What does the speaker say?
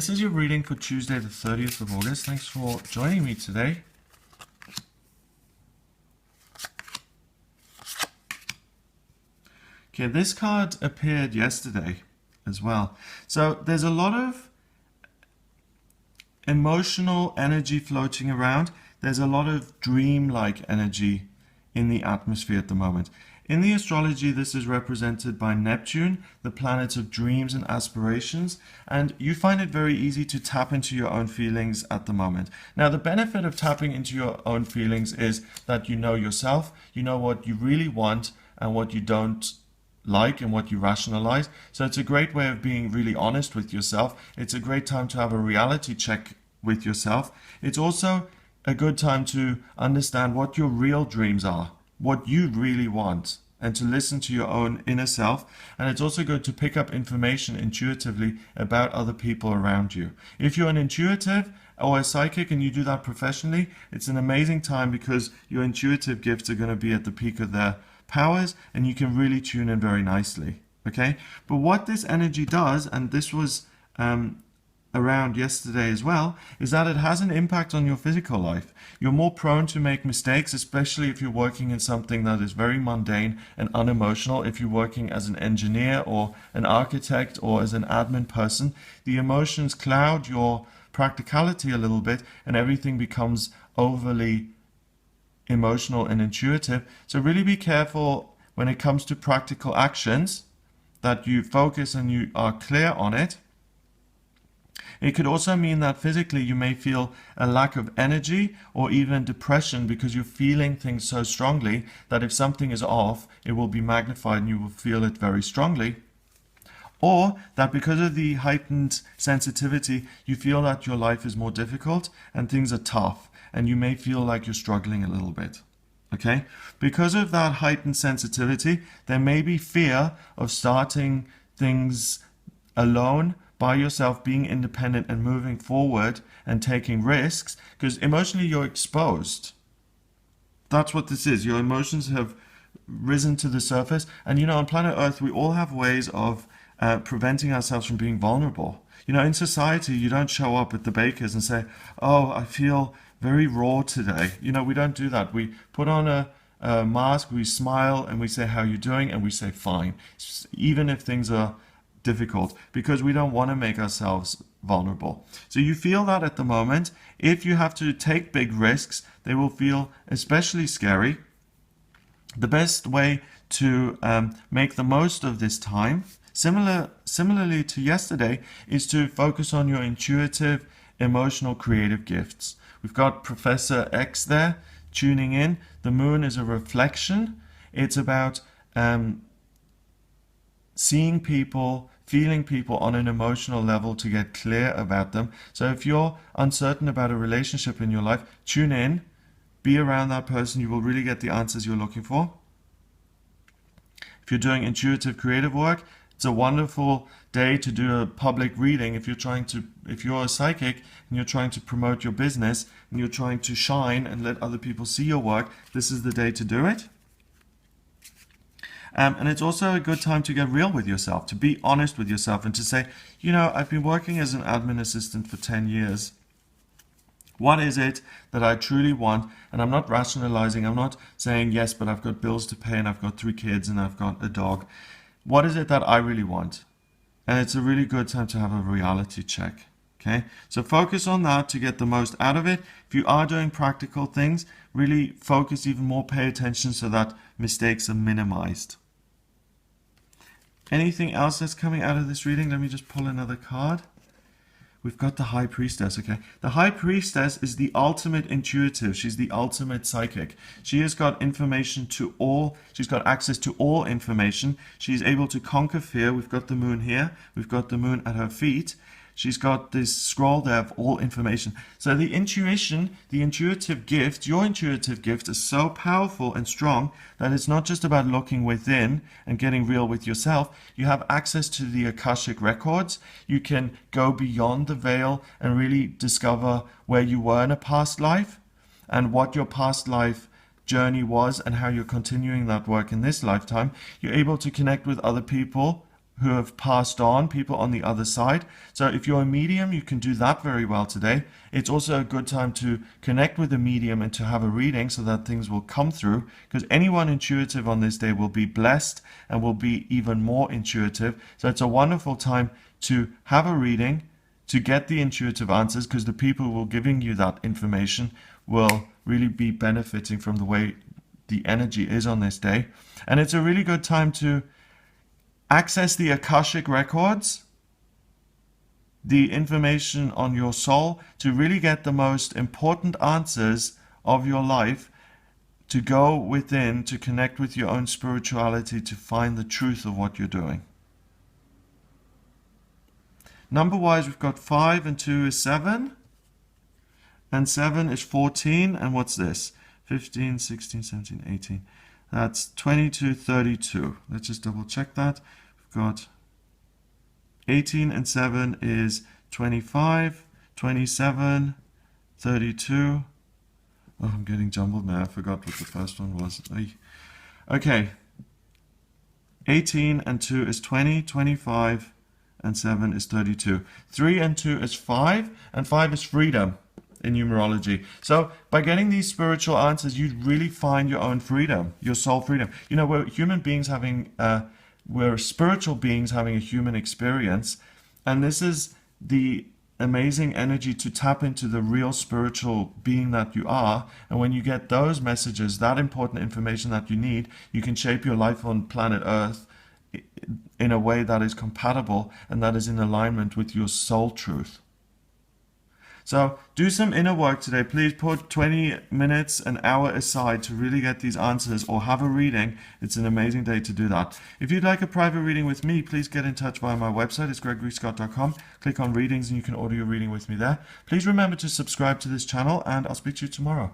this is your reading for Tuesday the 30th of August. Thanks for joining me today. Okay, this card appeared yesterday as well. So there's a lot of emotional energy floating around. There's a lot of dream-like energy in the atmosphere at the moment. In the astrology, this is represented by Neptune, the planet of dreams and aspirations, and you find it very easy to tap into your own feelings at the moment. Now, the benefit of tapping into your own feelings is that you know yourself, you know what you really want and what you don't like and what you rationalize. So it's a great way of being really honest with yourself. It's a great time to have a reality check with yourself. It's also a good time to understand what your real dreams are, what you really want, and to listen to your own inner self. And it's also good to pick up information intuitively about other people around you. If you're an intuitive or a psychic and you do that professionally, it's an amazing time because your intuitive gifts are going to be at the peak of their powers and you can really tune in very nicely. Okay, but what this energy does, and this was around yesterday as well, is that it has an impact on your physical life. You're more prone to make mistakes, especially if you're working in something that is very mundane and unemotional. If you're working as an engineer or an architect or as an admin person, the emotions cloud your practicality a little bit and everything becomes overly emotional and intuitive. So really be careful when it comes to practical actions that you focus and you are clear on it. It could also mean that physically you may feel a lack of energy or even depression because you're feeling things so strongly that if something is off, it will be magnified and you will feel it very strongly. Or that because of the heightened sensitivity, you feel that your life is more difficult and things are tough and you may feel like you're struggling a little bit. Okay? Because of that heightened sensitivity, there may be fear of starting things alone, by yourself, being independent and moving forward and taking risks, because emotionally you're exposed. That's what this is. Your emotions have risen to the surface. And you know, on planet Earth, we all have ways of preventing ourselves from being vulnerable. You know, in society, you don't show up at the baker's and say, oh, I feel very raw today. You know, we don't do that. We put on a mask, we smile, and we say, how are you doing? And we say, fine. Even if things are difficult, because we don't want to make ourselves vulnerable. So you feel that at the moment. If you have to take big risks, they will feel especially scary. The best way to make the most of this time, similarly to yesterday, is to focus on your intuitive, emotional, creative gifts. We've got Professor X there tuning in. The moon is a reflection. It's about seeing people, feeling people on an emotional level to get clear about them. So if you're uncertain about a relationship in your life, tune in, be around that person. You will really get the answers you're looking for. If you're doing intuitive creative work, it's a wonderful day to do a public reading. If you're a psychic and you're trying to promote your business and you're trying to shine and let other people see your work, this is the day to do it. And it's also a good time to get real with yourself, to be honest with yourself and to say, you know, I've been working as an admin assistant for 10 years. What is it that I truly want? And I'm not rationalizing. I'm not saying, yes, but I've got bills to pay and I've got 3 kids and I've got a dog. What is it that I really want? And it's a really good time to have a reality check. Okay, so focus on that to get the most out of it. If you are doing practical things, really focus even more, pay attention so that mistakes are minimized. Anything else that's coming out of this reading? Let me just pull another card. We've got the High Priestess, okay? The High Priestess is the ultimate intuitive. She's the ultimate psychic. She has got information to all, she's got access to all information. She's able to conquer fear. We've got the moon here. We've got the moon at her feet. She's got this scroll there of all information. So the intuition, the intuitive gift, your intuitive gift is so powerful and strong that it's not just about looking within and getting real with yourself. You have access to the Akashic records. You can go beyond the veil and really discover where you were in a past life and what your past life journey was and how you're continuing that work in this lifetime. You're able to connect with other people who have passed on, people on the other side. So if you're a medium, you can do that very well today. It's also a good time to connect with a medium and to have a reading so that things will come through, because anyone intuitive on this day will be blessed and will be even more intuitive. So it's a wonderful time to have a reading, to get the intuitive answers, because the people who are giving you that information will really be benefiting from the way the energy is on this day. And it's a really good time to access the Akashic records, the information on your soul, to really get the most important answers of your life, to go within, to connect with your own spirituality, to find the truth of what you're doing. Number-wise, we've got 5 and 2 is 7, and 7 is 14, and what's this? 15, 16, 17, 18. That's 22, 32. Let's just double check that. We've got 18 and 7 is 25, 27, 32. Oh, I'm getting jumbled now. I forgot what the first one was. Okay. 18 and 2 is 20, 25, and 7 is 32. 3 and 2 is 5, and 5 is freedom in numerology. So by getting these spiritual answers, you really find your own freedom, your soul freedom. You know, we're human beings having, we're spiritual beings having a human experience, and this is the amazing energy to tap into the real spiritual being that you are. And when you get those messages, that important information that you need, you can shape your life on planet Earth in a way that is compatible and that is in alignment with your soul truth. So do some inner work today. Please put 20 minutes, an hour aside to really get these answers, or have a reading. It's an amazing day to do that. If you'd like a private reading with me, please get in touch via my website. It's gregoryscott.com. Click on readings and you can order your reading with me there. Please remember to subscribe to this channel, and I'll speak to you tomorrow.